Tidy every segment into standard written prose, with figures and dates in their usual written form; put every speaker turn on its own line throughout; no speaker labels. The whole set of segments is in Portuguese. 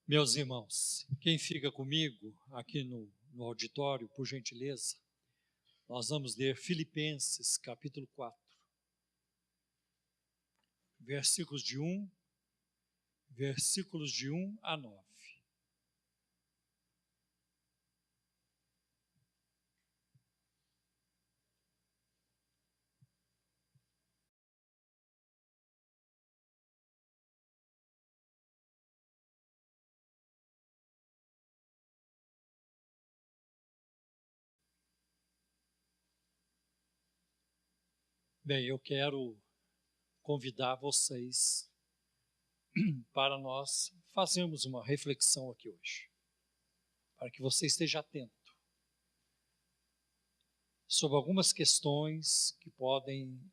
Meus irmãos, quem fica comigo aqui no auditório, por gentileza, nós vamos ler Filipenses, capítulo 4, versículos de 1 a 9. Bem, eu quero convidar vocês para nós fazermos uma reflexão aqui hoje, para que você esteja atento sobre algumas questões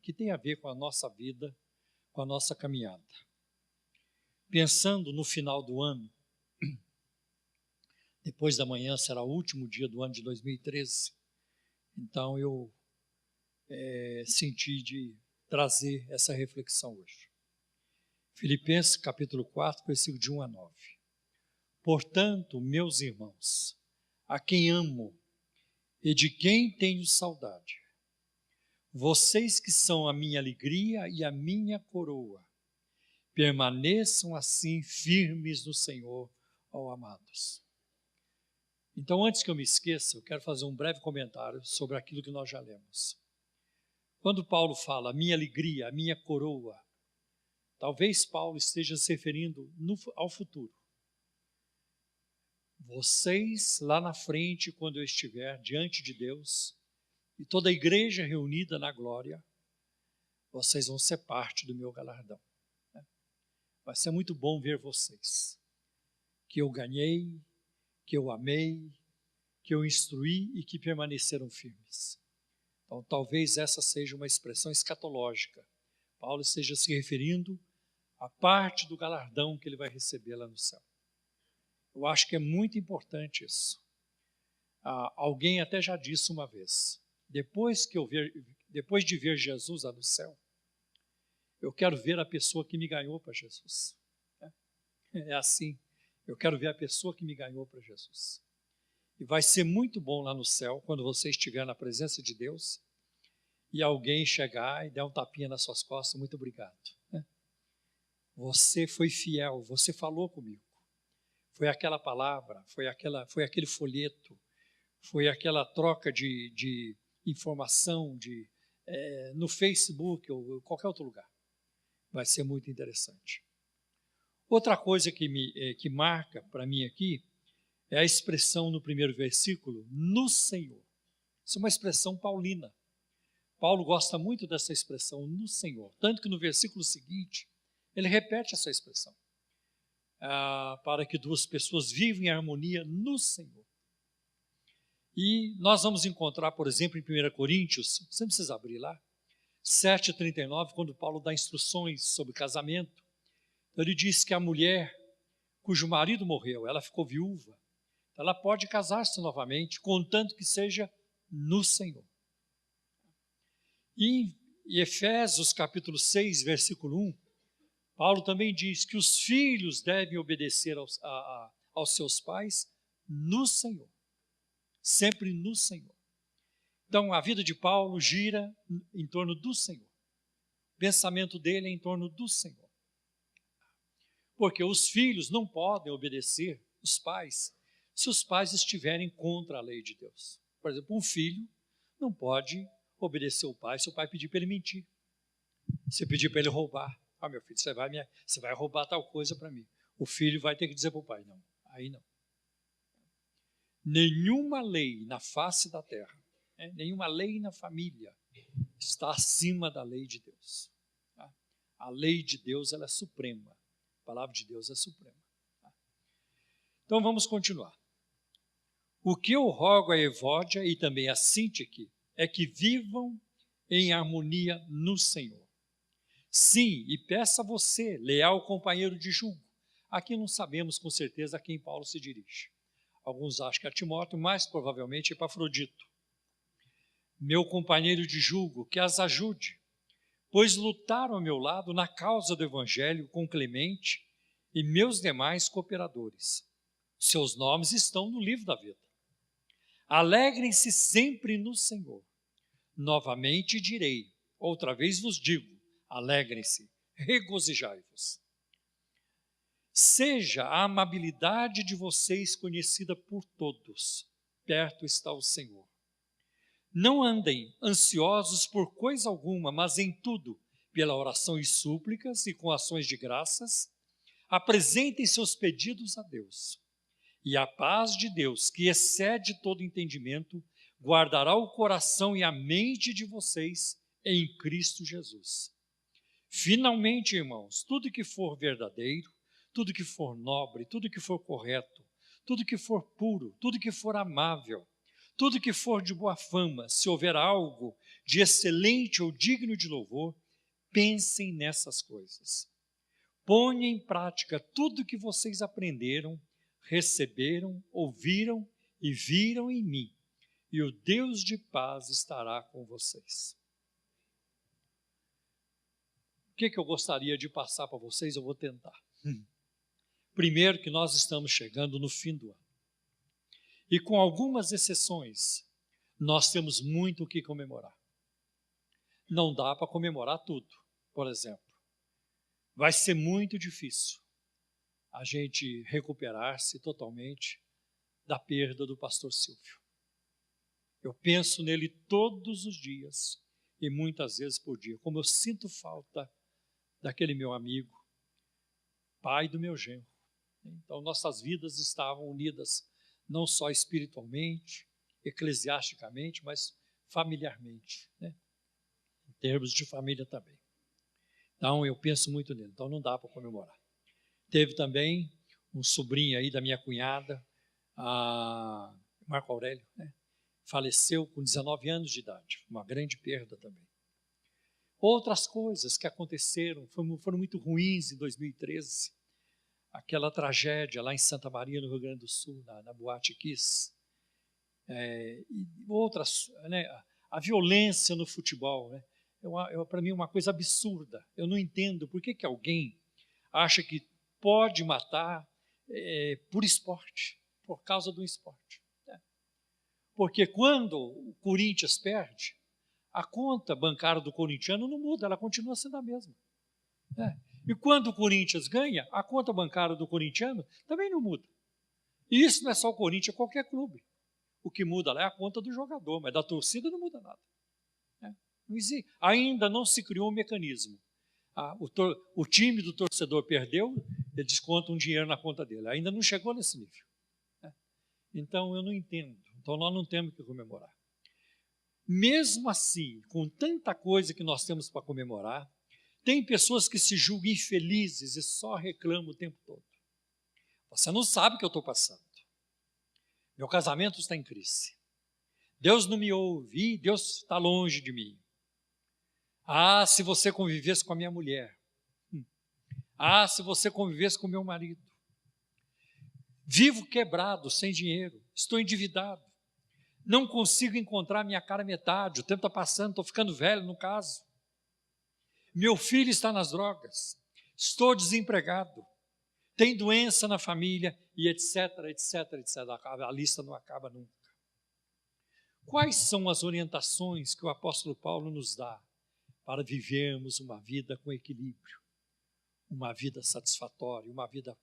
que têm a ver com a nossa vida, com a nossa caminhada. Pensando no final do ano, depois da manhã será o último dia do ano de 2013, então eu senti de trazer essa reflexão hoje. Filipenses capítulo 4, versículo de 1 a 9. Portanto, meus irmãos, a quem amo e de quem tenho saudade, vocês que são a minha alegria e a minha coroa, permaneçam assim firmes no Senhor, ó amados. Então, antes que eu me esqueça, eu quero fazer um breve comentário sobre aquilo que nós já lemos. Quando Paulo fala, a minha alegria, a minha coroa, talvez Paulo esteja se referindo ao futuro. Vocês lá na frente, quando eu estiver diante de Deus, e toda a igreja reunida na glória, vocês vão ser parte do meu galardão. Vai ser muito bom ver vocês, que eu ganhei, que eu amei, que eu instruí e que permaneceram firmes. Então, talvez essa seja uma expressão escatológica. Paulo esteja se referindo à parte do galardão que ele vai receber lá no céu. Eu acho que é muito importante isso. Alguém até já disse uma vez, depois de ver Jesus lá no céu, eu quero ver a pessoa que me ganhou para Jesus. É assim, eu quero ver a pessoa que me ganhou para Jesus. E vai ser muito bom lá no céu, quando você estiver na presença de Deus, e alguém chegar e der um tapinha nas suas costas, muito obrigado. Você foi fiel, você falou comigo. Foi aquela palavra, foi aquele folheto, foi aquela troca de informação no Facebook ou qualquer outro lugar. Vai ser muito interessante. Outra coisa que marca para mim aqui é a expressão no primeiro versículo, no Senhor. Isso é uma expressão paulina. Paulo gosta muito dessa expressão, no Senhor. Tanto que no versículo seguinte, ele repete essa expressão. Para que duas pessoas vivam em harmonia no Senhor. E nós vamos encontrar, por exemplo, em 1 Coríntios, você não precisa abrir lá, 7,39, quando Paulo dá instruções sobre casamento. Então ele diz que a mulher cujo marido morreu, ela ficou viúva, ela pode casar-se novamente, contanto que seja no Senhor. E em Efésios capítulo 6, versículo 1, Paulo também diz que os filhos devem obedecer aos seus pais no Senhor, sempre no Senhor. Então a vida de Paulo gira em torno do Senhor, o pensamento dele é em torno do Senhor. Porque os filhos não podem obedecer os pais se os pais estiverem contra a lei de Deus. Por exemplo, um filho não pode obedecer o pai se o pai pedir para ele mentir. Se pedir para ele roubar, meu filho, você vai roubar tal coisa para mim. O filho vai ter que dizer para o pai, não, aí não. Nenhuma lei na face da terra, nenhuma lei na família está acima da lei de Deus. A lei de Deus, ela é suprema. A palavra de Deus é suprema. Então vamos continuar. O que eu rogo a Evódia e também a Sintique é que vivam em harmonia no Senhor. Sim, e peça a você, leal companheiro de julgo. Aqui não sabemos com certeza a quem Paulo se dirige. Alguns acham que é Timóteo, mas provavelmente é Epafrodito. Meu companheiro de julgo, que as ajude, pois lutaram ao meu lado na causa do Evangelho com Clemente e meus demais cooperadores. Seus nomes estão no livro da vida. Alegrem-se sempre no Senhor. Novamente direi, outra vez vos digo, alegrem-se, regozijai-vos. Seja a amabilidade de vocês conhecida por todos. Perto está o Senhor. Não andem ansiosos por coisa alguma, mas em tudo, pela oração e súplicas e com ações de graças, apresentem seus pedidos a Deus. E a paz de Deus, que excede todo entendimento, guardará o coração e a mente de vocês em Cristo Jesus. Finalmente, irmãos, tudo que for verdadeiro, tudo que for nobre, tudo que for correto, tudo que for puro, tudo que for amável, tudo que for de boa fama, se houver algo de excelente ou digno de louvor, pensem nessas coisas. Ponham em prática tudo que vocês aprenderam, receberam, ouviram e viram em mim, e o Deus de paz estará com vocês. O que eu gostaria de passar para vocês? Eu vou tentar. Primeiro, que nós estamos chegando no fim do ano. E com algumas exceções, nós temos muito o que comemorar. Não dá para comemorar tudo, por exemplo. Vai ser muito difícil a gente recuperar-se totalmente da perda do pastor Silvio. Eu penso nele todos os dias e muitas vezes por dia, como eu sinto falta daquele meu amigo, pai do meu genro. Então, nossas vidas estavam unidas não só espiritualmente, eclesiasticamente, mas familiarmente, né? Em termos de família também. Então, eu penso muito nele, então não dá para comemorar. Teve também um sobrinho aí da minha cunhada, a Marco Aurélio, né? Faleceu com 19 anos de idade, uma grande perda também. Outras coisas que aconteceram foram muito ruins em 2013, aquela tragédia lá em Santa Maria, no Rio Grande do Sul, na Boate Kiss, e outras, né? A violência no futebol, né? Para mim é uma coisa absurda. Eu não entendo por que alguém acha que pode matar por esporte, por causa do esporte. Né? Porque quando o Corinthians perde, a conta bancária do corintiano não muda, ela continua sendo a mesma. Né? E quando o Corinthians ganha, a conta bancária do corintiano também não muda. E isso não é só o Corinthians, é qualquer clube. O que muda lá é a conta do jogador, mas da torcida não muda nada. Né? Ainda não se criou um mecanismo. O time do torcedor perdeu, ele desconta um dinheiro na conta dele. Ainda não chegou nesse nível. Né? Então, eu não entendo. Então, nós não temos que comemorar. Mesmo assim, com tanta coisa que nós temos para comemorar, tem pessoas que se julgam infelizes e só reclamam o tempo todo. Você não sabe o que eu estou passando. Meu casamento está em crise. Deus não me ouve, Deus está longe de mim. Ah, se você convivesse com a minha mulher. Ah, se você convivesse com o meu marido. Vivo quebrado, sem dinheiro, estou endividado. Não consigo encontrar minha cara metade, o tempo está passando, estou ficando velho no caso. Meu filho está nas drogas, estou desempregado, tem doença na família e etc, etc, etc. A lista não acaba nunca. Quais são as orientações que o apóstolo Paulo nos dá para vivermos uma vida com equilíbrio, uma vida satisfatória, uma vida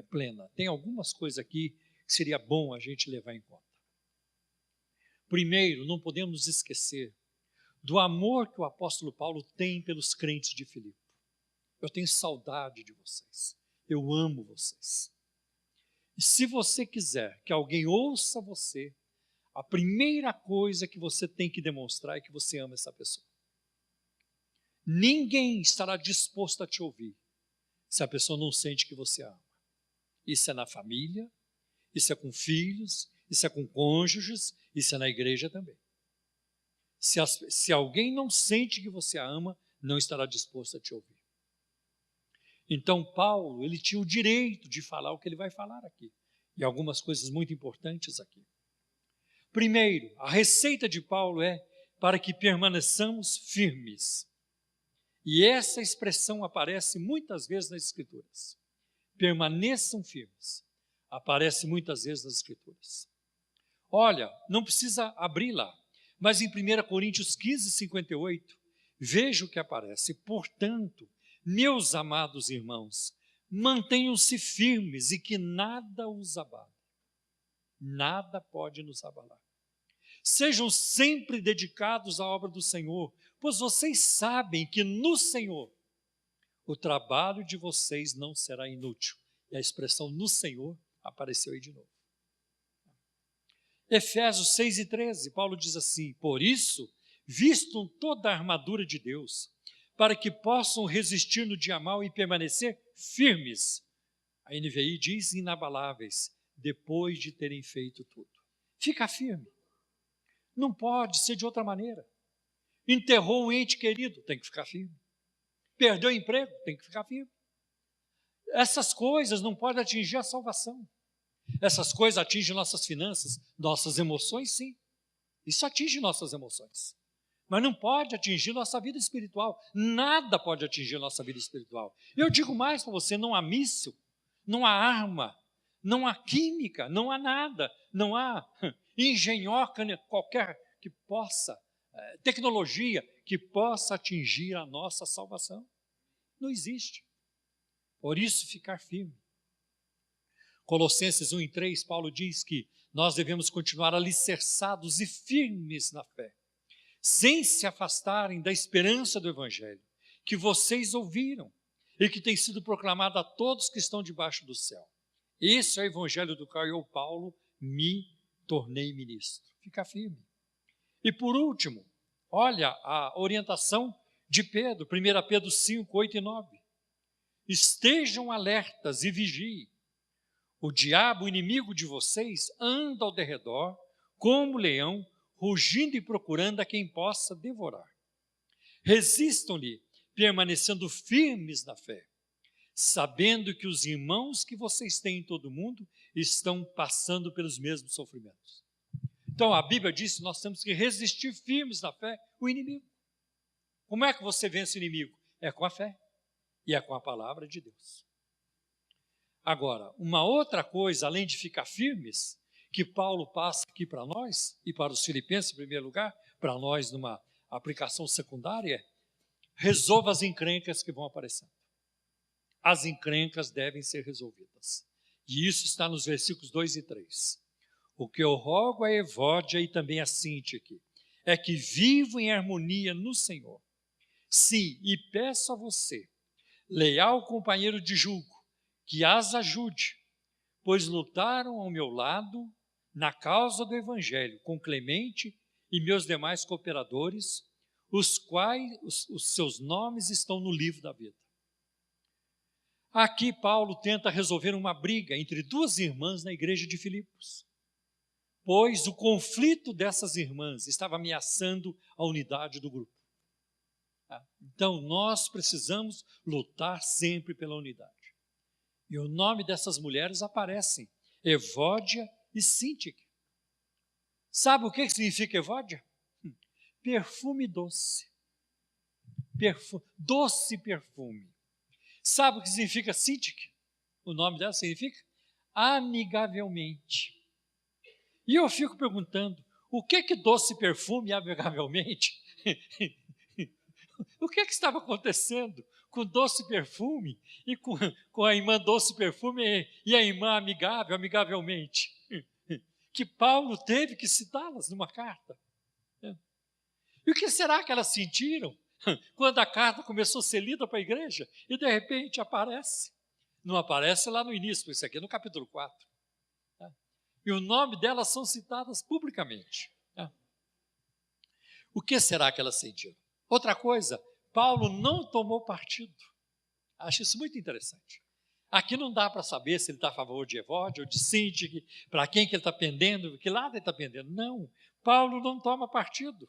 plena? Tem algumas coisas aqui que seria bom a gente levar em conta. Primeiro, não podemos esquecer do amor que o apóstolo Paulo tem pelos crentes de Filipe. Eu tenho saudade de vocês, eu amo vocês. E se você quiser que alguém ouça você, a primeira coisa que você tem que demonstrar é que você ama essa pessoa. Ninguém estará disposto a te ouvir se a pessoa não sente que você ama. Isso é na família, isso é com filhos, isso é com cônjuges, isso é na igreja também. Se alguém não sente que você a ama, não estará disposto a te ouvir. Então Paulo, ele tinha o direito de falar o que ele vai falar aqui. E algumas coisas muito importantes aqui. Primeiro, a receita de Paulo é para que permaneçamos firmes. E essa expressão aparece muitas vezes nas Escrituras. permaneçam firmes, aparece muitas vezes nas Escrituras. Olha, não precisa abrir lá, mas em 1 Coríntios 15, 58, veja o que aparece. Portanto, meus amados irmãos, mantenham-se firmes e que nada os abale. Nada pode nos abalar. Sejam sempre dedicados à obra do Senhor, pois vocês sabem que no Senhor o trabalho de vocês não será inútil. E a expressão no Senhor apareceu aí de novo. Efésios 6:13, Paulo diz assim: por isso, vistam toda a armadura de Deus, para que possam resistir no dia mau e permanecer firmes. A NVI diz inabaláveis, depois de terem feito tudo. Fica firme. Não pode ser de outra maneira. Enterrou um ente querido, tem que ficar firme. Perdeu o emprego, tem que ficar firme. Essas coisas não podem atingir a salvação. Essas coisas atingem nossas finanças, nossas emoções, sim. Isso atinge nossas emoções. Mas não pode atingir nossa vida espiritual. Nada pode atingir nossa vida espiritual. Eu digo mais para você, não há míssil, não há arma, não há química, não há nada, não há engenhoca qualquer que possa, tecnologia que possa atingir a nossa salvação. Não existe. Por isso, ficar firme. Colossenses 1:3, Paulo diz que nós devemos continuar alicerçados e firmes na fé, sem se afastarem da esperança do Evangelho, que vocês ouviram e que tem sido proclamado a todos que estão debaixo do céu. Esse é o Evangelho do qual eu, Paulo, me tornei ministro. Fica firme. E por último, olha a orientação de Pedro, 1 Pedro 5, 8 e 9. Estejam alertas e vigiem. O diabo, inimigo de vocês, anda ao derredor, como leão, rugindo e procurando a quem possa devorar. Resistam-lhe, permanecendo firmes na fé, sabendo que os irmãos que vocês têm em todo o mundo estão passando pelos mesmos sofrimentos. Então, a Bíblia diz que nós temos que resistir firmes na fé o inimigo. Como é que você vence o inimigo? É com a fé e é com a palavra de Deus. Agora, uma outra coisa, além de ficar firmes, que Paulo passa aqui para nós, e para os filipenses em primeiro lugar, para nós numa aplicação secundária, é: resolva as encrencas que vão aparecendo. As encrencas devem ser resolvidas. E isso está nos versículos 2 e 3. O que eu rogo a Evódia e também a Síntique é que vivam em harmonia no Senhor. Sim, e peço a você, leal companheiro de julgo, que as ajude, pois lutaram ao meu lado na causa do Evangelho, com Clemente e meus demais cooperadores, os quais os seus nomes estão no livro da vida. Aqui Paulo tenta resolver uma briga entre duas irmãs na igreja de Filipos, pois o conflito dessas irmãs estava ameaçando a unidade do grupo. Então nós precisamos lutar sempre pela unidade. E o nome dessas mulheres aparecem, Evódia e Síntique. Sabe o que significa Evódia? Perfume doce. Doce perfume. Sabe o que significa Síntique? O nome dela significa amigavelmente. E eu fico perguntando, o que doce perfume amigavelmente? O que estava acontecendo com doce perfume e com a irmã doce perfume e a irmã amigável, amigavelmente? Que Paulo teve que citá-las numa carta. E o que será que elas sentiram quando a carta começou a ser lida para a igreja e de repente aparece? Não aparece lá no início, isso aqui é no capítulo 4. E o nome delas são citadas publicamente. O que será que elas sentiram? Outra coisa, Paulo não tomou partido. Acho isso muito interessante. Aqui não dá para saber se ele está a favor de Evódia ou de Síntique, para quem que ele está pendendo, que lado ele está pendendo. Não, Paulo não toma partido.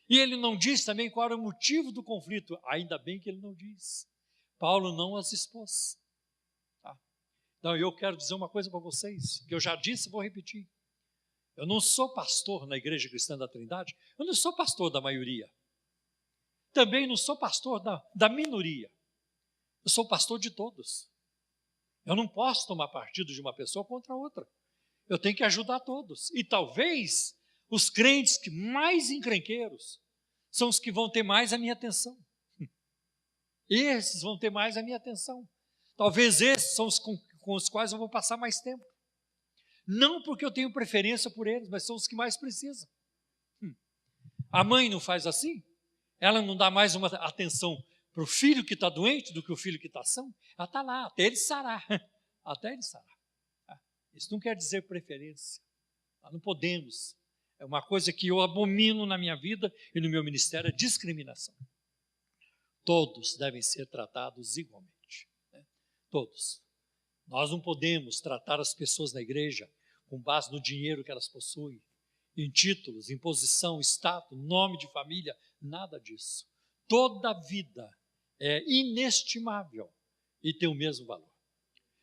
E ele não diz também qual era o motivo do conflito. Ainda bem que ele não diz. Paulo não as expôs. Então eu quero dizer uma coisa para vocês, que eu já disse e vou repetir. Eu não sou pastor na Igreja Cristã da Trindade, eu não sou pastor da maioria. Também não sou pastor da minoria. Eu sou pastor de todos. Eu não posso tomar partido de uma pessoa contra outra. Eu tenho que ajudar todos. E talvez os crentes que mais encrenqueiros são os que vão ter mais a minha atenção. Esses vão ter mais a minha atenção. Talvez esses são os com os quais eu vou passar mais tempo. Não porque eu tenho preferência por eles, mas são os que mais precisam. A mãe não faz assim? Ela não dá mais uma atenção para o filho que está doente do que o filho que está são? Ela está lá, até ele sarar. Até ele sarar. Isso não quer dizer preferência. Nós não podemos. É uma coisa que eu abomino na minha vida e no meu ministério, é discriminação. Todos devem ser tratados igualmente. Todos. Nós não podemos tratar as pessoas na igreja com base no dinheiro que elas possuem, em títulos, em posição, status, nome de família, nada disso. Toda vida é inestimável e tem o mesmo valor.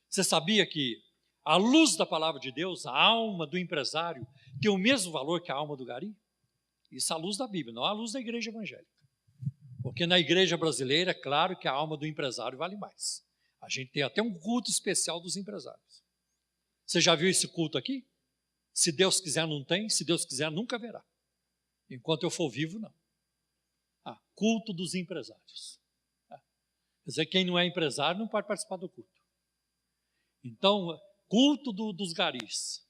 Você sabia que, à luz da palavra de Deus, a alma do empresário tem o mesmo valor que a alma do gari? Isso à luz da Bíblia, não à luz da igreja evangélica. Porque na igreja brasileira, é claro que a alma do empresário vale mais. A gente tem até um culto especial dos empresários. Você já viu esse culto aqui? Se Deus quiser, não tem. Se Deus quiser, nunca haverá. Enquanto eu for vivo, não. Culto dos empresários. Quer dizer, quem não é empresário não pode participar do culto. Então, culto dos garis.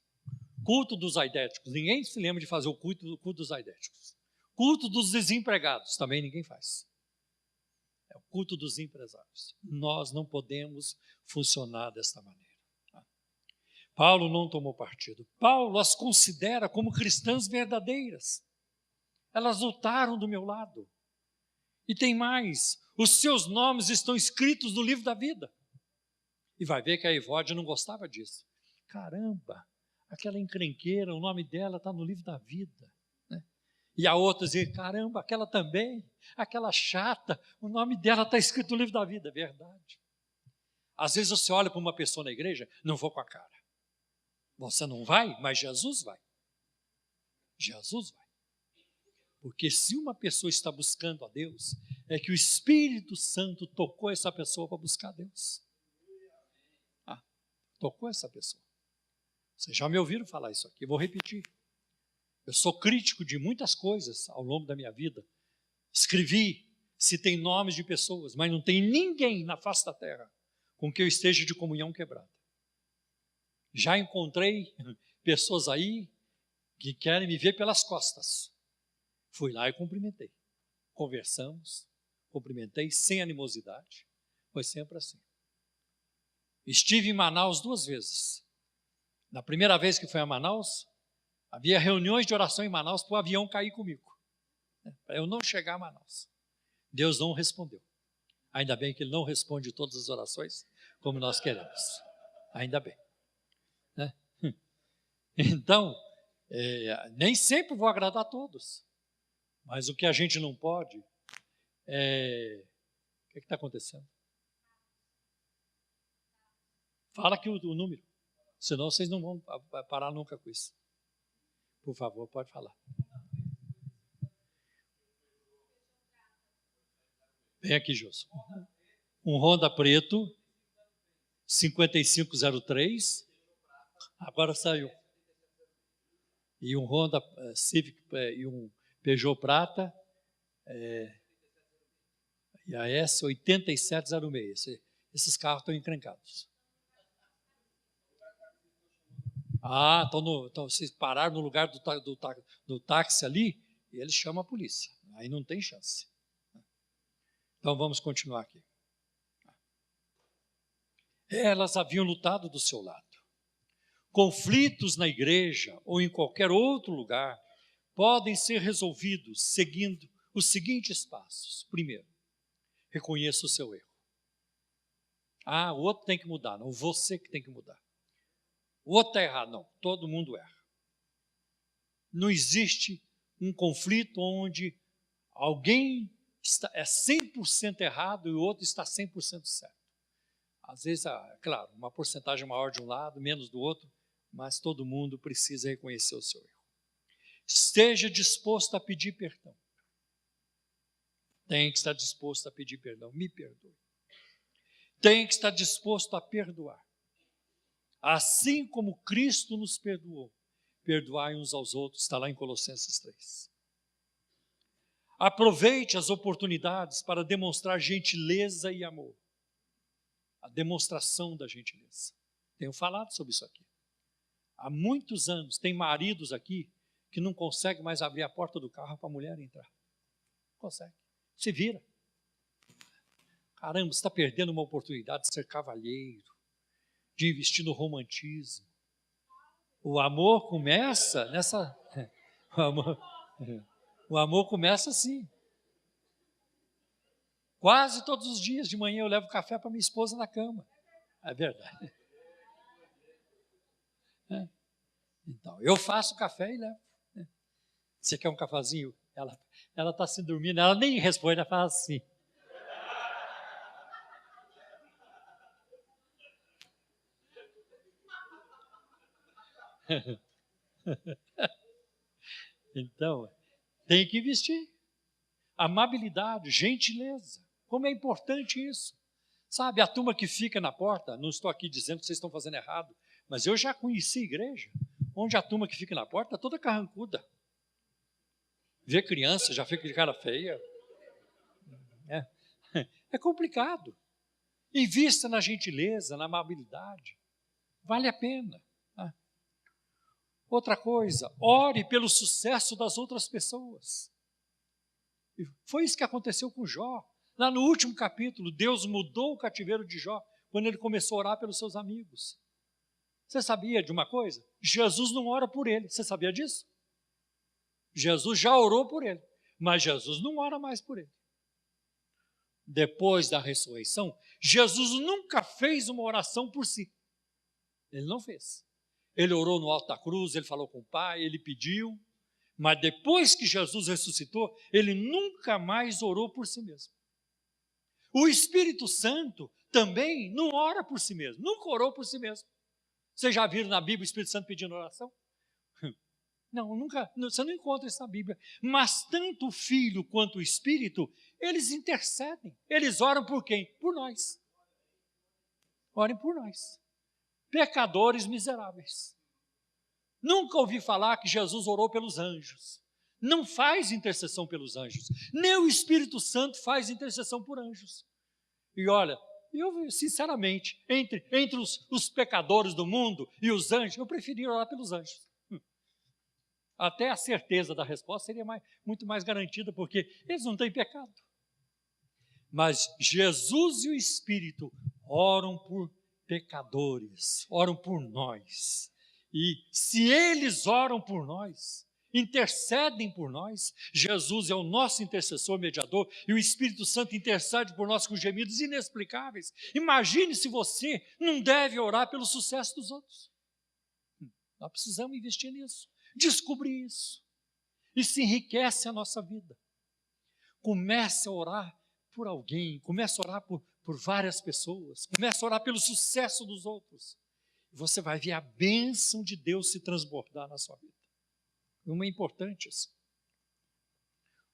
Culto dos aidéticos. Ninguém se lembra de fazer o culto dos aidéticos. Culto dos desempregados. Também ninguém faz. É o culto dos empresários. Nós não podemos funcionar desta maneira. Paulo não tomou partido. Paulo as considera como cristãs verdadeiras. Elas lutaram do meu lado. E tem mais, os seus nomes estão escritos no livro da vida. E vai ver que a Evódia não gostava disso. Caramba, aquela encrenqueira, o nome dela está no livro da vida. Né? E a outra dizia, caramba, aquela também, aquela chata, o nome dela está escrito no livro da vida. É verdade. Às vezes você olha para uma pessoa na igreja, não vou com a cara. Você não vai, mas Jesus vai. Jesus vai. Porque se uma pessoa está buscando a Deus, é que o Espírito Santo tocou essa pessoa para buscar a Deus. Tocou essa pessoa. Vocês já me ouviram falar isso aqui, eu vou repetir. Eu sou crítico de muitas coisas ao longo da minha vida. Escrevi, citei nomes de pessoas, mas não tem ninguém na face da terra com que eu esteja de comunhão quebrada. Já encontrei pessoas aí que querem me ver pelas costas. Fui lá e cumprimentei. Conversamos, cumprimentei sem animosidade. Foi sempre assim. Estive em Manaus 2 vezes. Na primeira vez que fui a Manaus, havia reuniões de oração em Manaus para o avião cair comigo. Para eu não chegar a Manaus. Deus não respondeu. Ainda bem que Ele não responde todas as orações como nós queremos. Ainda bem. Né? Então, nem sempre vou agradar a todos. Mas o que a gente não pode é... O que está acontecendo? Fala aqui o número. Senão vocês não vão parar nunca com isso. Por favor, pode falar. Vem aqui, Jôs. Um Honda preto, 5503. Agora saiu. E um Honda Civic e um Peugeot Prata. E a S 8706. Esses carros estão encrencados. Então vocês pararam no lugar do táxi ali e eles chamam a polícia. Aí não tem chance. Então vamos continuar aqui. Elas haviam lutado do seu lado. Conflitos na igreja ou em qualquer outro lugar podem ser resolvidos seguindo os seguintes passos. Primeiro, reconheça o seu erro. O outro tem que mudar, não você que tem que mudar. O outro está errado, não, todo mundo erra. Não existe um conflito onde alguém é 100% errado e o outro está 100% certo. Às vezes, claro, uma porcentagem maior de um lado, menos do outro, mas todo mundo precisa reconhecer o seu erro. Esteja disposto a pedir perdão. Tem que estar disposto a pedir perdão, me perdoe. Tem que estar disposto a perdoar. Assim como Cristo nos perdoou, perdoai uns aos outros, está lá em Colossenses 3. Aproveite as oportunidades para demonstrar gentileza e amor. A demonstração da gentileza. Tenho falado sobre isso aqui. Há muitos anos, tem maridos aqui que não conseguem mais abrir a porta do carro para a mulher entrar. Não consegue. Se vira. Caramba, você está perdendo uma oportunidade de ser cavalheiro, de investir no romantismo. O amor começa nessa... O amor começa assim. Quase todos os dias de manhã eu levo café para minha esposa na cama. É verdade. Então, eu faço café e levo. Você quer um cafezinho? Ela está se dormindo, ela nem responde, ela fala assim. Então, tem que investir. Amabilidade, gentileza. Como é importante isso. Sabe, a turma que fica na porta, não estou aqui dizendo que vocês estão fazendo errado, mas eu já conheci igreja, onde a turma que fica na porta está toda carrancuda. Vê criança, já fica de cara feia. É complicado. Invista na gentileza, na amabilidade. Vale a pena. Outra coisa, ore pelo sucesso das outras pessoas. E foi isso que aconteceu com Jó. Lá no último capítulo, Deus mudou o cativeiro de Jó, quando ele começou a orar pelos seus amigos. Você sabia de uma coisa? Jesus não ora por ele. Você sabia disso? Jesus já orou por ele, mas Jesus não ora mais por ele. Depois da ressurreição, Jesus nunca fez uma oração por si. Ele não fez. Ele orou no alto da cruz, ele falou com o Pai, ele pediu, mas depois que Jesus ressuscitou, ele nunca mais orou por si mesmo. O Espírito Santo também não ora por si mesmo, nunca orou por si mesmo. Vocês já viram na Bíblia o Espírito Santo pedindo oração? Não, nunca, você não encontra isso na Bíblia. Mas tanto o Filho quanto o Espírito, eles intercedem. Eles oram por quem? Por nós. Orem por nós. Pecadores miseráveis. Nunca ouvi falar que Jesus orou pelos anjos. Não faz intercessão pelos anjos. Nem o Espírito Santo faz intercessão por anjos. E olha, eu sinceramente, entre os pecadores do mundo e os anjos, eu preferia orar pelos anjos. Até a certeza da resposta seria muito mais garantida, porque eles não têm pecado. Mas Jesus e o Espírito oram por pecadores, oram por nós. E se eles oram por nós, intercedem por nós, Jesus é o nosso intercessor mediador e o Espírito Santo intercede por nós com gemidos inexplicáveis. Imagine se você não deve orar pelo sucesso dos outros. Nós precisamos investir nisso, descobrir isso. Isso enriquece a nossa vida. Comece a orar por alguém, comece a orar por várias pessoas, comece a orar pelo sucesso dos outros. Você vai ver a bênção de Deus se transbordar na sua vida. Uma importante isso.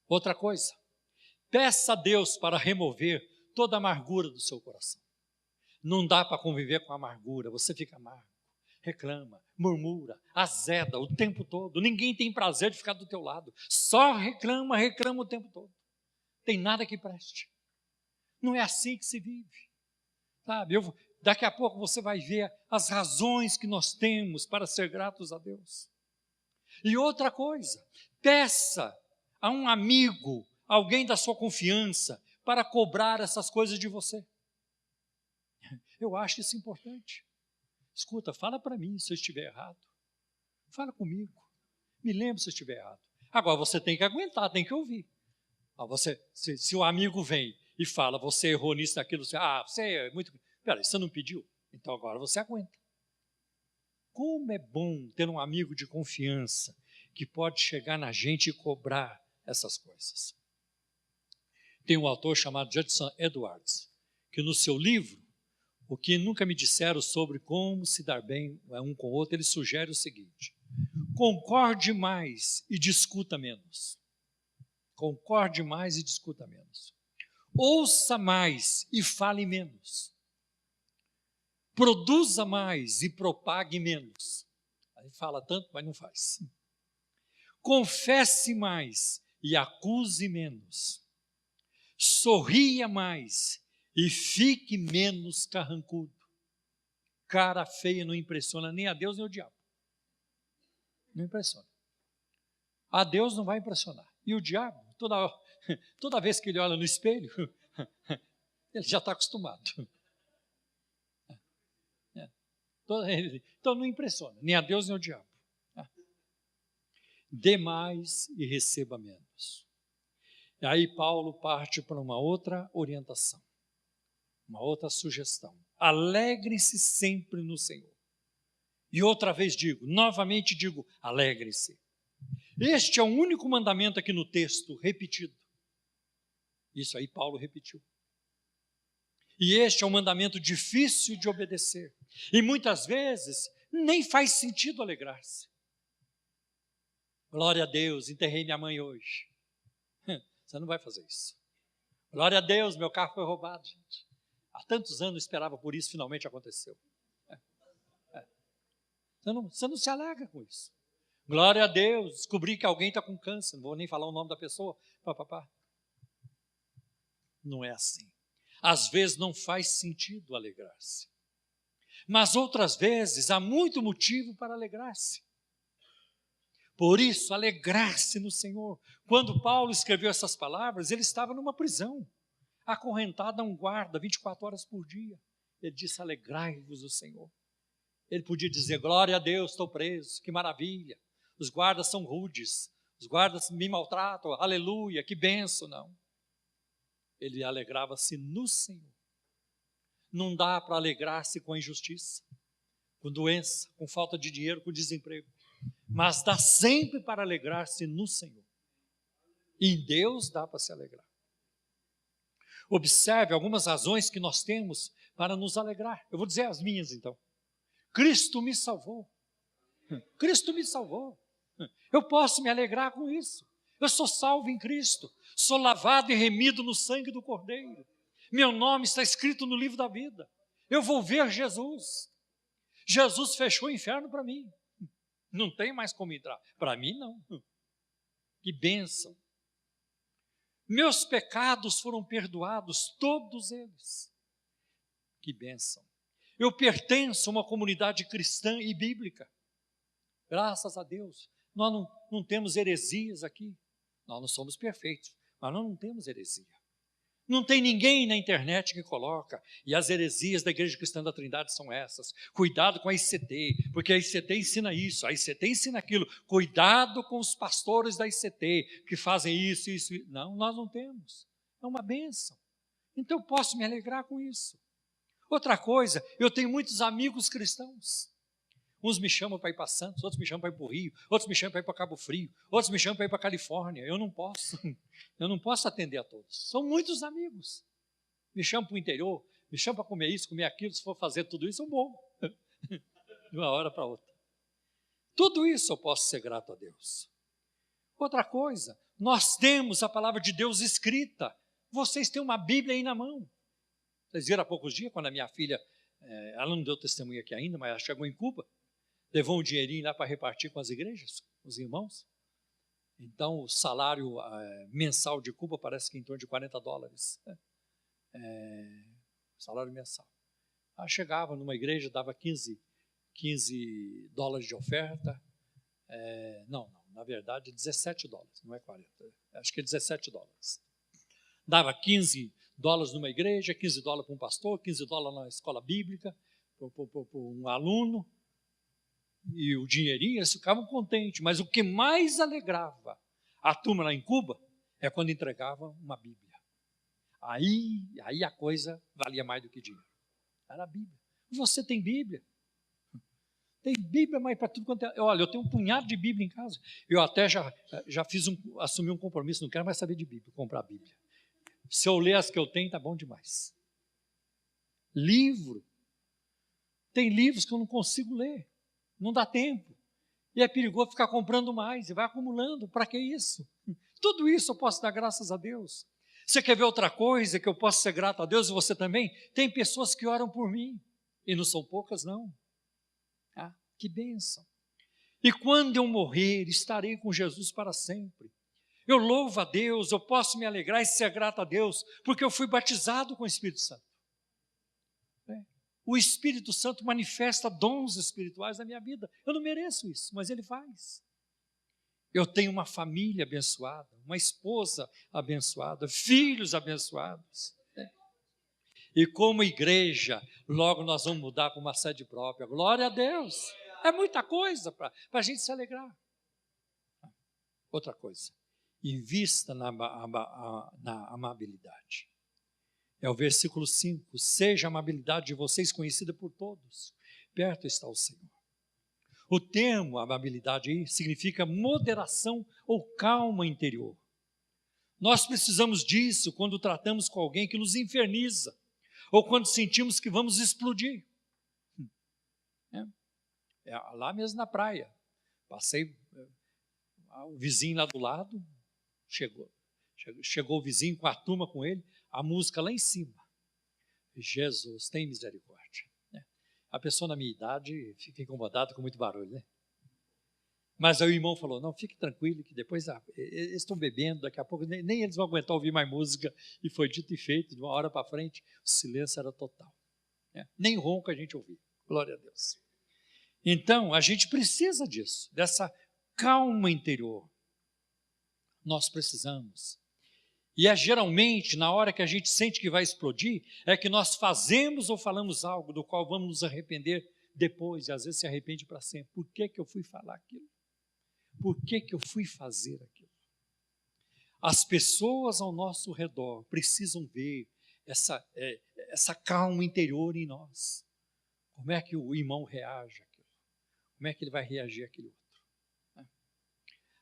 Outra coisa, peça a Deus para remover toda a amargura do seu coração. Não dá para conviver com a amargura, você fica amargo, reclama, murmura, azeda o tempo todo. Ninguém tem prazer de ficar do teu lado, só reclama o tempo todo. Tem nada que preste. Não é assim que se vive. Sabe, daqui a pouco você vai ver as razões que nós temos para ser gratos a Deus. E outra coisa, peça a um amigo, alguém da sua confiança, para cobrar essas coisas de você. Eu acho isso importante. Escuta, fala para mim se eu estiver errado. Fala comigo. Me lembre se eu estiver errado. Agora você tem que aguentar, tem que ouvir. Se o amigo vem e fala, você errou nisso, naquilo, você é muito... Peraí, você não pediu? Então agora você aguenta. Como é bom ter um amigo de confiança que pode chegar na gente e cobrar essas coisas. Tem um autor chamado Judson Edwards, que no seu livro, O que Nunca Me Disseram sobre Como Se Dar Bem um com o Outro, ele sugere o seguinte: concorde mais e discuta menos. Concorde mais e discuta menos. Ouça mais e fale menos. produza mais e propague menos. Aí fala tanto, mas não faz. Confesse mais e acuse menos. Sorria mais e fique menos carrancudo. Cara feia não impressiona nem a Deus nem o diabo. Não impressiona. A Deus não vai impressionar. E o diabo, toda vez que ele olha no espelho, ele já está acostumado. Então não impressiona, nem a Deus nem o diabo. Dê mais e receba menos. E aí Paulo parte para uma outra orientação, uma outra sugestão. Alegre-se sempre no Senhor. E outra vez novamente digo, alegre-se. Este é o único mandamento aqui no texto repetido. Isso aí Paulo repetiu. E este é um mandamento difícil de obedecer. E muitas vezes nem faz sentido alegrar-se. Glória a Deus, enterrei minha mãe hoje. Você não vai fazer isso. Glória a Deus, meu carro foi roubado, gente. Há tantos anos eu esperava por isso, finalmente aconteceu. Você não se alegra com isso. Glória a Deus, descobri que alguém está com câncer, não vou nem falar o nome da pessoa. Não é assim. Às vezes não faz sentido alegrar-se. Mas outras vezes há muito motivo para alegrar-se. Por isso, alegrar-se no Senhor. Quando Paulo escreveu essas palavras, ele estava numa prisão, acorrentado a um guarda 24 horas por dia. Ele disse, alegrai-vos no Senhor. Ele podia dizer, glória a Deus, estou preso, que maravilha. Os guardas são rudes, os guardas me maltratam, aleluia, que benção, não. Ele alegrava-se no Senhor. Não dá para alegrar-se com a injustiça, com doença, com falta de dinheiro, com desemprego. Mas dá sempre para alegrar-se no Senhor. Em Deus dá para se alegrar. Observe algumas razões que nós temos para nos alegrar. Eu vou dizer as minhas então. Cristo me salvou. Cristo me salvou. Eu posso me alegrar com isso. Eu sou salvo em Cristo. Sou lavado e remido no sangue do Cordeiro. Meu nome está escrito no livro da vida. Eu vou ver Jesus. Jesus fechou o inferno para mim. Não tem mais como entrar. Para mim, não. Que bênção. Meus pecados foram perdoados, todos eles. Que bênção. Eu pertenço a uma comunidade cristã e bíblica. Graças a Deus. Nós não temos heresias aqui. Nós não somos perfeitos, mas nós não temos heresia. Não tem ninguém na internet que coloca, e as heresias da Igreja Cristã da Trindade são essas. Cuidado com a ICT, porque a ICT ensina isso, a ICT ensina aquilo. Cuidado com os pastores da ICT, que fazem isso. Não, nós não temos. É uma bênção. Então eu posso me alegrar com isso. Outra coisa, eu tenho muitos amigos cristãos. Uns me chamam para ir para Santos, outros me chamam para ir para o Rio, outros me chamam para ir para Cabo Frio, outros me chamam para ir para Califórnia. Eu não posso atender a todos. São muitos amigos. Me chamam para o interior, me chamam para comer isso, comer aquilo. Se for fazer tudo isso, eu morro. De uma hora para outra. Tudo isso eu posso ser grato a Deus. Outra coisa, nós temos a palavra de Deus escrita. Vocês têm uma Bíblia aí na mão. Vocês viram há poucos dias, quando a minha filha, ela não deu testemunho aqui ainda, mas ela chegou em Cuba, levou um dinheirinho lá para repartir com as igrejas, com os irmãos. Então, o salário mensal de Cuba parece que em torno de $40. Salário mensal. Ela chegava numa igreja, dava $15 de oferta. Na verdade, $17, não é 40. Acho que é $17. Dava $15 numa igreja, $15 para um pastor, $15 na escola bíblica, para um aluno. E o dinheirinho, eles ficavam contentes, mas o que mais alegrava a turma lá em Cuba é quando entregava uma Bíblia. Aí a coisa valia mais do que dinheiro. Era a Bíblia. Você tem Bíblia? Tem Bíblia, mas para tudo quanto é. Olha, eu tenho um punhado de Bíblia em casa. Eu até já assumi um compromisso, não quero mais saber de Bíblia, comprar Bíblia. Se eu ler as que eu tenho, tá bom demais. Livro. Tem livros que eu não consigo ler. Não dá tempo. E é perigoso ficar comprando mais, e vai acumulando. Para que isso? Tudo isso eu posso dar graças a Deus. Você quer ver outra coisa que eu posso ser grato a Deus e você também? Tem pessoas que oram por mim. E não são poucas, não. Ah, que bênção. E quando eu morrer, estarei com Jesus para sempre. Eu louvo a Deus, eu posso me alegrar e ser grato a Deus, porque eu fui batizado com o Espírito Santo. O Espírito Santo manifesta dons espirituais na minha vida. Eu não mereço isso, mas Ele faz. Eu tenho uma família abençoada, uma esposa abençoada, filhos abençoados. E como igreja, logo nós vamos mudar para uma sede própria. Glória a Deus. É muita coisa para a gente se alegrar. Outra coisa, invista na amabilidade. É o versículo 5. Seja a amabilidade de vocês conhecida por todos. Perto está o Senhor. O termo amabilidade aí significa moderação ou calma interior. Nós precisamos disso quando tratamos com alguém que nos inferniza, ou quando sentimos que vamos explodir. Lá mesmo na praia, passei, o vizinho lá do lado, chegou o vizinho com a turma com ele, a música lá em cima. Jesus, tem misericórdia. A pessoa na minha idade fica incomodada com muito barulho, né? Mas aí o irmão falou, não, fique tranquilo, que depois eles estão bebendo, daqui a pouco nem eles vão aguentar ouvir mais música. E foi dito e feito, de uma hora para frente, o silêncio era total. Nem ronco a gente ouvia, glória a Deus. Então, a gente precisa disso, dessa calma interior. Nós precisamos. E é geralmente, na hora que a gente sente que vai explodir, é que nós fazemos ou falamos algo do qual vamos nos arrepender depois, e às vezes se arrepende para sempre. Por que eu fui falar aquilo? Por que eu fui fazer aquilo? As pessoas ao nosso redor precisam ver essa calma interior em nós. Como é que o irmão reage àquilo? Como é que ele vai reagir àquele outro?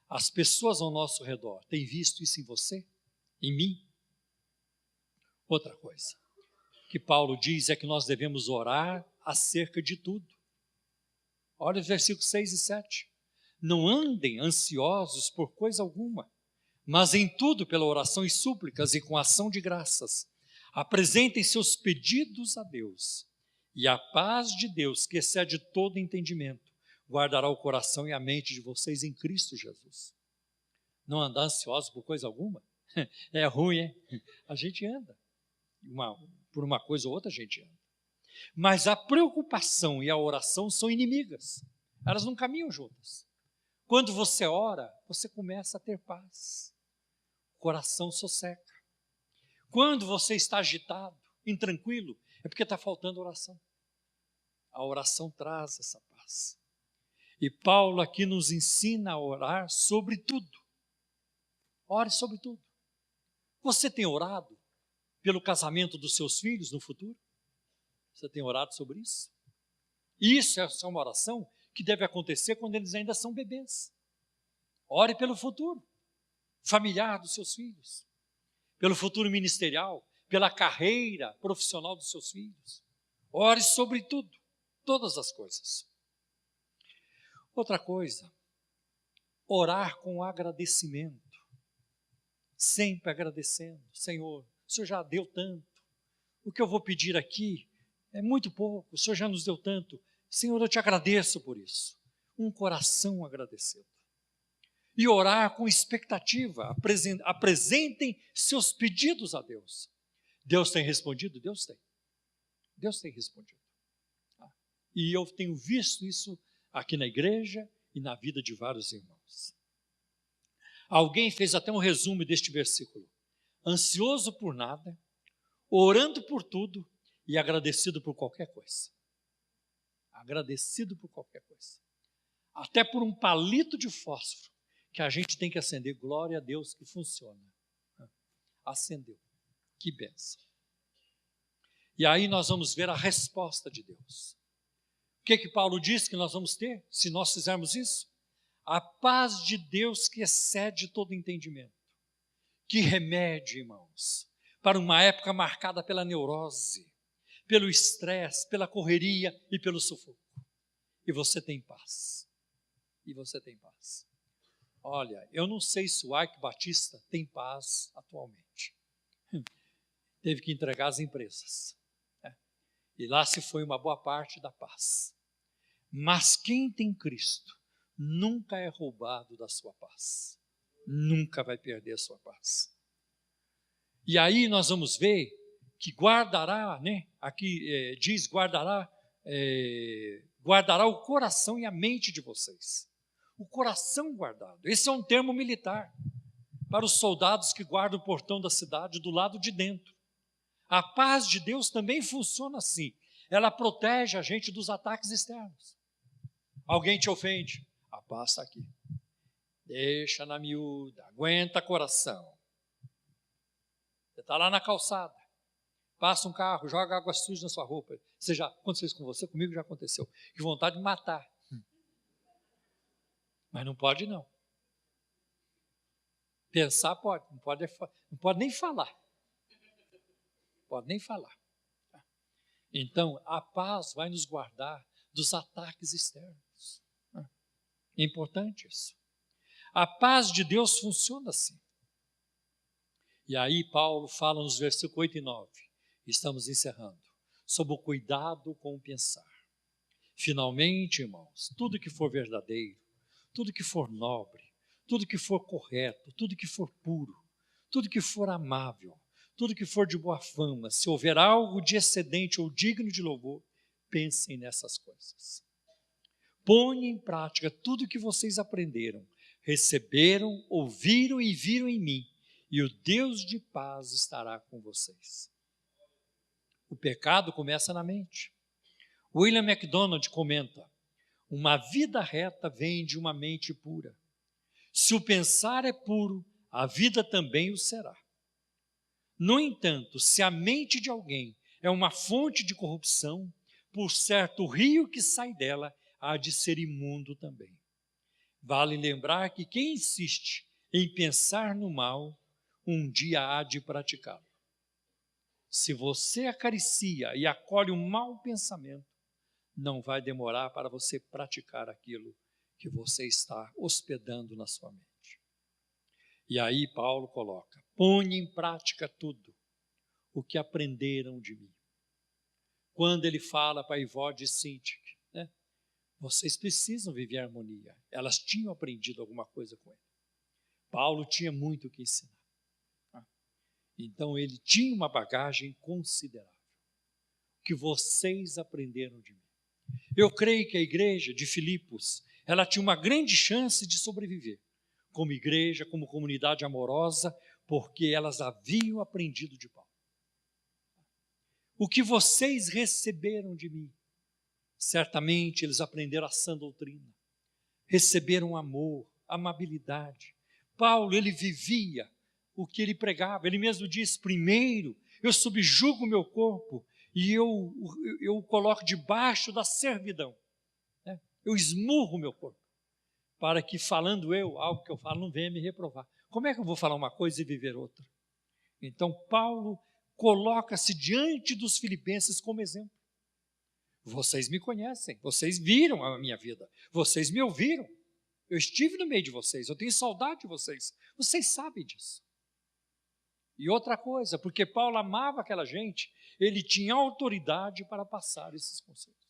As pessoas ao nosso redor têm visto isso em você? Em mim? Outra coisa que Paulo diz é que nós devemos orar acerca de tudo. Olha os versículos 6 e 7. Não andem ansiosos por coisa alguma, mas em tudo pela oração e súplicas e com ação de graças, apresentem seus pedidos a Deus, e a paz de Deus, que excede todo entendimento, guardará o coração e a mente de vocês em Cristo Jesus. Não andar ansiosos por coisa alguma? É ruim, hein? A gente anda. Por uma coisa ou outra a gente anda. Mas a preocupação e a oração são inimigas. Elas não caminham juntas. Quando você ora, você começa a ter paz. O coração sosseca. Quando você está agitado, intranquilo, é porque está faltando oração. A oração traz essa paz. E Paulo aqui nos ensina a orar sobre tudo. Ore sobre tudo. Você tem orado pelo casamento dos seus filhos no futuro? Você tem orado sobre isso? Isso é uma oração que deve acontecer quando eles ainda são bebês. Ore pelo futuro familiar dos seus filhos, pelo futuro ministerial, pela carreira profissional dos seus filhos. Ore sobre tudo, todas as coisas. Outra coisa, orar com agradecimento. Sempre agradecendo. Senhor, o Senhor já deu tanto. O que eu vou pedir aqui é muito pouco. O Senhor já nos deu tanto. Senhor, eu te agradeço por isso. Um coração agradecido. E orar com expectativa. Apresentem seus pedidos a Deus. Deus tem respondido? Deus tem. Deus tem respondido. E eu tenho visto isso aqui na igreja e na vida de vários irmãos. Alguém fez até um resumo deste versículo. Ansioso por nada, orando por tudo e agradecido por qualquer coisa. Agradecido por qualquer coisa. Até por um palito de fósforo que a gente tem que acender. Glória a Deus que funciona. Acendeu. Que bênção. E aí nós vamos ver a resposta de Deus. O que Paulo diz que nós vamos ter se nós fizermos isso? A paz de Deus que excede todo entendimento. Que remédio, irmãos, para uma época marcada pela neurose, pelo estresse, pela correria e pelo sufoco. E você tem paz. E você tem paz. Olha, eu não sei se o Ike Batista tem paz atualmente. Teve que entregar as empresas. E lá se foi uma boa parte da paz. Mas quem tem Cristo nunca é roubado da sua paz. Nunca vai perder a sua paz. E aí nós vamos ver que guardará, né? Aqui diz guardará o coração e a mente de vocês. O coração guardado. Esse é um termo militar para os soldados que guardam o portão da cidade do lado de dentro. A paz de Deus também funciona assim. Ela protege a gente dos ataques externos. Alguém te ofende, a paz está aqui. Deixa na miúda, aguenta coração. Você está lá na calçada, passa um carro, joga água suja na sua roupa. Aconteceu isso com você? Comigo já aconteceu. Que vontade de matar. Mas não pode não. Pensar pode, não pode nem falar. Pode nem falar. Então, a paz vai nos guardar dos ataques externos. É importante isso. A paz de Deus funciona assim. E aí Paulo fala nos versículos 8 e 9, estamos encerrando, sobre o cuidado com o pensar. Finalmente, irmãos, tudo que for verdadeiro, tudo que for nobre, tudo que for correto, tudo que for puro, tudo que for amável, tudo que for de boa fama, se houver algo de excedente ou digno de louvor, pensem nessas coisas. Ponham em prática tudo que vocês aprenderam, receberam, ouviram e viram em mim, e o Deus de paz estará com vocês. O pecado começa na mente. William MacDonald comenta, uma vida reta vem de uma mente pura. Se o pensar é puro, a vida também o será. No entanto, se a mente de alguém é uma fonte de corrupção, por certo o rio que sai dela há de ser imundo também. Vale lembrar que quem insiste em pensar no mal, um dia há de praticá-lo. Se você acaricia e acolhe um mau pensamento, não vai demorar para você praticar aquilo que você está hospedando na sua mente. E aí Paulo coloca, ponha em prática tudo o que aprenderam de mim. Quando ele fala para Ivode e Sintik, né? Vocês precisam viver em harmonia. Elas tinham aprendido alguma coisa com ele. Paulo tinha muito o que ensinar. Então ele tinha uma bagagem considerável. Que vocês aprenderam de mim. Eu creio que a igreja de Filipos, ela tinha uma grande chance de sobreviver. Como igreja, como comunidade amorosa, porque elas haviam aprendido de Paulo. O que vocês receberam de mim, certamente eles aprenderam a sã doutrina, receberam amor, amabilidade. Paulo, ele vivia o que ele pregava, ele mesmo diz, primeiro eu subjugo o meu corpo e eu o coloco debaixo da servidão, né? Eu esmurro o meu corpo, para que falando algo que eu falo não venha me reprovar. Como é que eu vou falar uma coisa e viver outra? Então Paulo coloca-se diante dos filipenses como exemplo. Vocês me conhecem, vocês viram a minha vida, vocês me ouviram, eu estive no meio de vocês, eu tenho saudade de vocês sabem disso. E outra coisa, porque Paulo amava aquela gente, ele tinha autoridade para passar esses conselhos.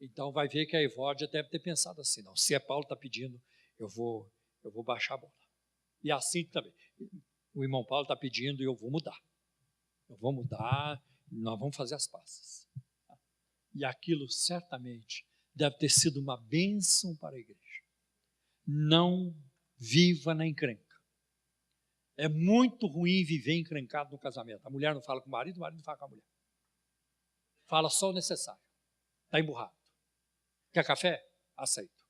Então vai ver que a Evódia deve ter pensado assim, não, se Paulo está pedindo, eu vou baixar a bola. E assim também, o irmão Paulo está pedindo e eu vou mudar, nós vamos fazer as pazes. E aquilo certamente deve ter sido uma bênção para a igreja. Não viva na encrenca. É muito ruim viver encrencado no casamento. A mulher não fala com o marido não fala com a mulher. Fala só o necessário. Está emburrado. Quer café? Aceito.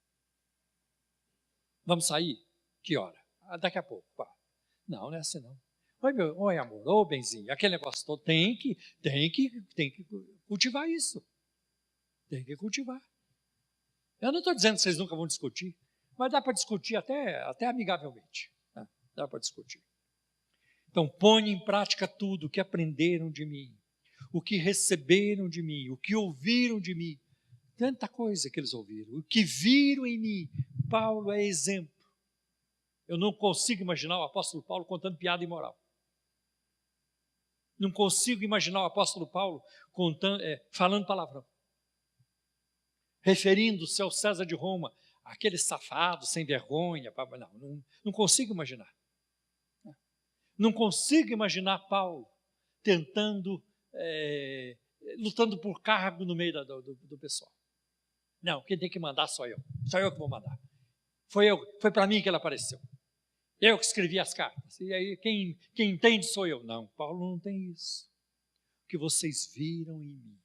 Vamos sair? Que hora? Daqui a pouco. Não é assim não. Oi amor, benzinho. Aquele negócio todo tem que cultivar isso. Tem que cultivar. Eu não estou dizendo que vocês nunca vão discutir, mas dá para discutir até amigavelmente. Dá para discutir. Então, ponham em prática tudo o que aprenderam de mim, o que receberam de mim, o que ouviram de mim. Tanta coisa que eles ouviram. O que viram em mim. Paulo é exemplo. Eu não consigo imaginar o apóstolo Paulo contando piada imoral. Não consigo imaginar o apóstolo Paulo falando palavrão, referindo-se ao César de Roma, aquele safado, sem vergonha. Não consigo imaginar. Não consigo imaginar Paulo tentando, lutando por cargo no meio do pessoal. Não, quem tem que mandar sou eu que vou mandar. Foi para mim que ele apareceu. Eu que escrevi as cartas. E aí quem entende sou eu. Não, Paulo não tem isso. O que vocês viram em mim.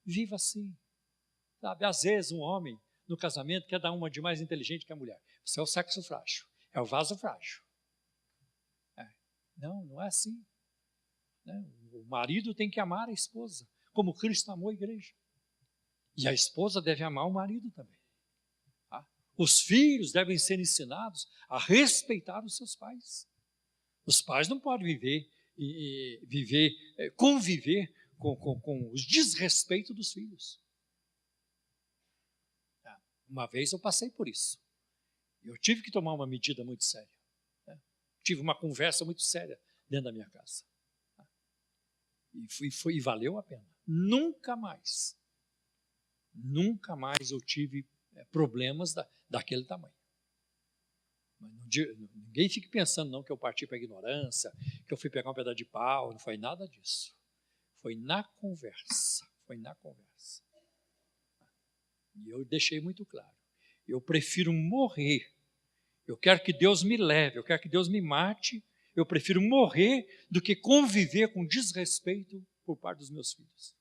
Viva assim. Sabe, às vezes um homem no casamento quer dar uma de mais inteligente que a mulher. Você é o sexo frágil, é o vaso frágil. Não é assim. O marido tem que amar a esposa, como Cristo amou a igreja. E a esposa deve amar o marido também. Os filhos devem ser ensinados a respeitar os seus pais. Os pais não podem conviver com os desrespeitos dos filhos. Uma vez eu passei por isso. Eu tive que tomar uma medida muito séria. Tive uma conversa muito séria dentro da minha casa. E valeu a pena. Nunca mais eu tive problemas daquele tamanho. Mas ninguém fique pensando não que eu parti para a ignorância, que eu fui pegar um pedaço de pau, não foi nada disso. Foi na conversa. E eu deixei muito claro. Eu prefiro morrer. Eu quero que Deus me leve, eu quero que Deus me mate. Eu prefiro morrer do que conviver com desrespeito por parte dos meus filhos.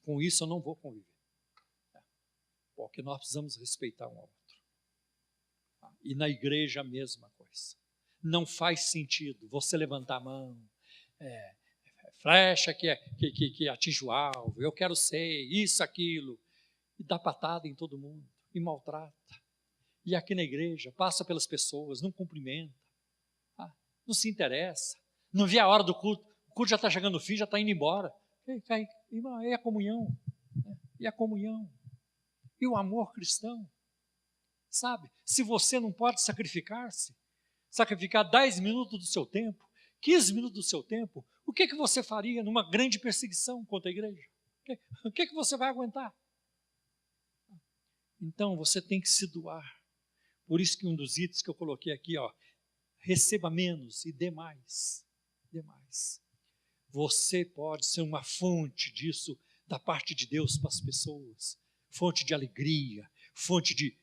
Com isso eu não vou conviver. Porque nós precisamos respeitar um ao outro. E na igreja a mesma coisa. Não faz sentido você levantar a mão, flecha que atinge o alvo, eu quero ser isso, aquilo, e dá patada em todo mundo, e maltrata. E aqui na igreja, passa pelas pessoas, não cumprimenta, não se interessa, não vê a hora do culto, o culto já está chegando no fim, já está indo embora. É a comunhão, e o amor cristão, sabe? Se você não pode sacrificar 10 minutos do seu tempo, 15 minutos do seu tempo, o que você faria numa grande perseguição contra a igreja? O que você vai aguentar? Então, você tem que se doar. Por isso que um dos itens que eu coloquei aqui, receba menos e dê mais. Você pode ser uma fonte disso, da parte de Deus para as pessoas. Fonte de alegria, fonte de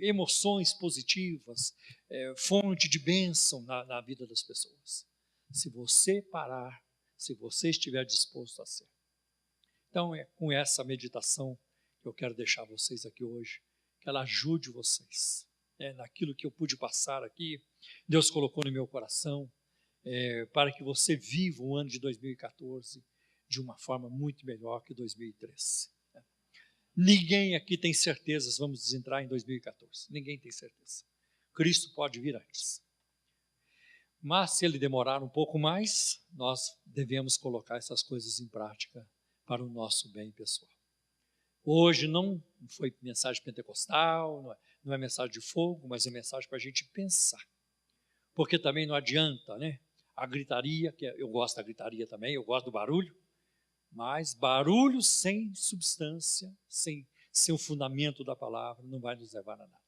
emoções positivas, fonte de bênção na vida das pessoas. Se você parar, se você estiver disposto a ser. Então, é com essa meditação que eu quero deixar vocês aqui hoje, que ela ajude vocês, naquilo que eu pude passar aqui, Deus colocou no meu coração, para que você viva o ano de 2014 de uma forma muito melhor que 2013. Ninguém aqui tem certezas, vamos entrar em 2014, ninguém tem certeza. Cristo pode vir antes. Mas se ele demorar um pouco mais, nós devemos colocar essas coisas em prática para o nosso bem pessoal. Hoje não foi mensagem pentecostal, não é mensagem de fogo, mas é mensagem para a gente pensar. Porque também não adianta, a gritaria, eu gosto da gritaria também, eu gosto do barulho, mas barulho sem substância, sem o fundamento da palavra, não vai nos levar a nada.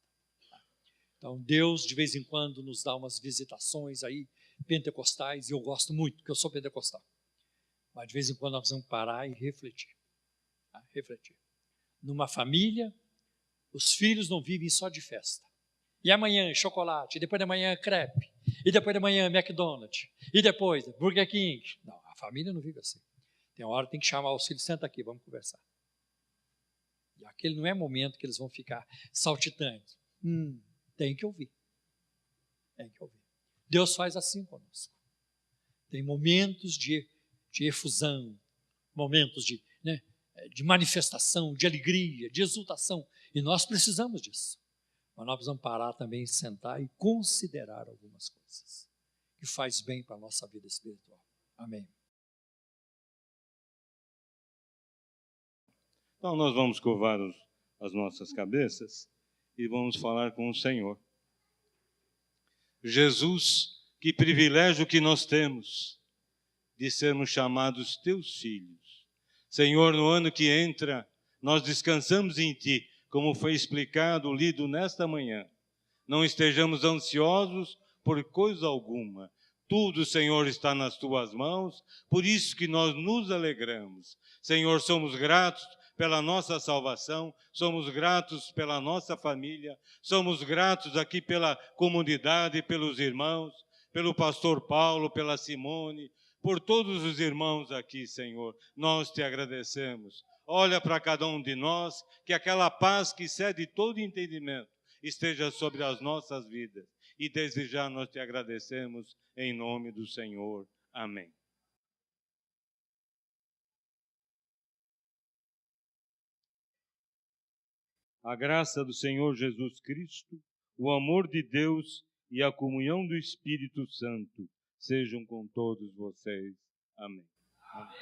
Então Deus de vez em quando nos dá umas visitações aí, pentecostais, e eu gosto muito, porque eu sou pentecostal. Mas de vez em quando nós vamos parar e refletir. Numa família, os filhos não vivem só de festa. E amanhã chocolate, e depois da manhã crepe, e depois da manhã McDonald's, e depois Burger King. Não, a família não vive assim. Tem uma hora que tem que chamar os filhos, senta aqui, vamos conversar. E aquele não é momento que eles vão ficar saltitantes. Tem que ouvir. Deus faz assim conosco. Tem momentos de efusão, momentos de manifestação, de alegria, de exultação. E nós precisamos disso. Mas nós precisamos parar também, sentar e considerar algumas coisas que faz bem para a nossa vida espiritual. Amém.
Então nós vamos curvar as nossas cabeças e vamos falar com o Senhor. Jesus Que privilégio que nós temos de sermos chamados teus filhos. Senhor, no ano que entra, nós descansamos em Ti, como foi explicado, lido nesta manhã. Não estejamos ansiosos por coisa alguma. Tudo, Senhor, está nas Tuas mãos, por isso que nós nos alegramos. Senhor, somos gratos pela nossa salvação, somos gratos pela nossa família, somos gratos aqui pela comunidade, pelos irmãos, pelo pastor Paulo, pela Simone, por todos os irmãos aqui, Senhor. Nós te agradecemos. Olha para cada um de nós, que aquela paz que excede todo entendimento esteja sobre as nossas vidas. E desde já nós te agradecemos em nome do Senhor. Amém. A graça do Senhor Jesus Cristo, o amor de Deus e a comunhão do Espírito Santo sejam com todos vocês. Amém. Amém.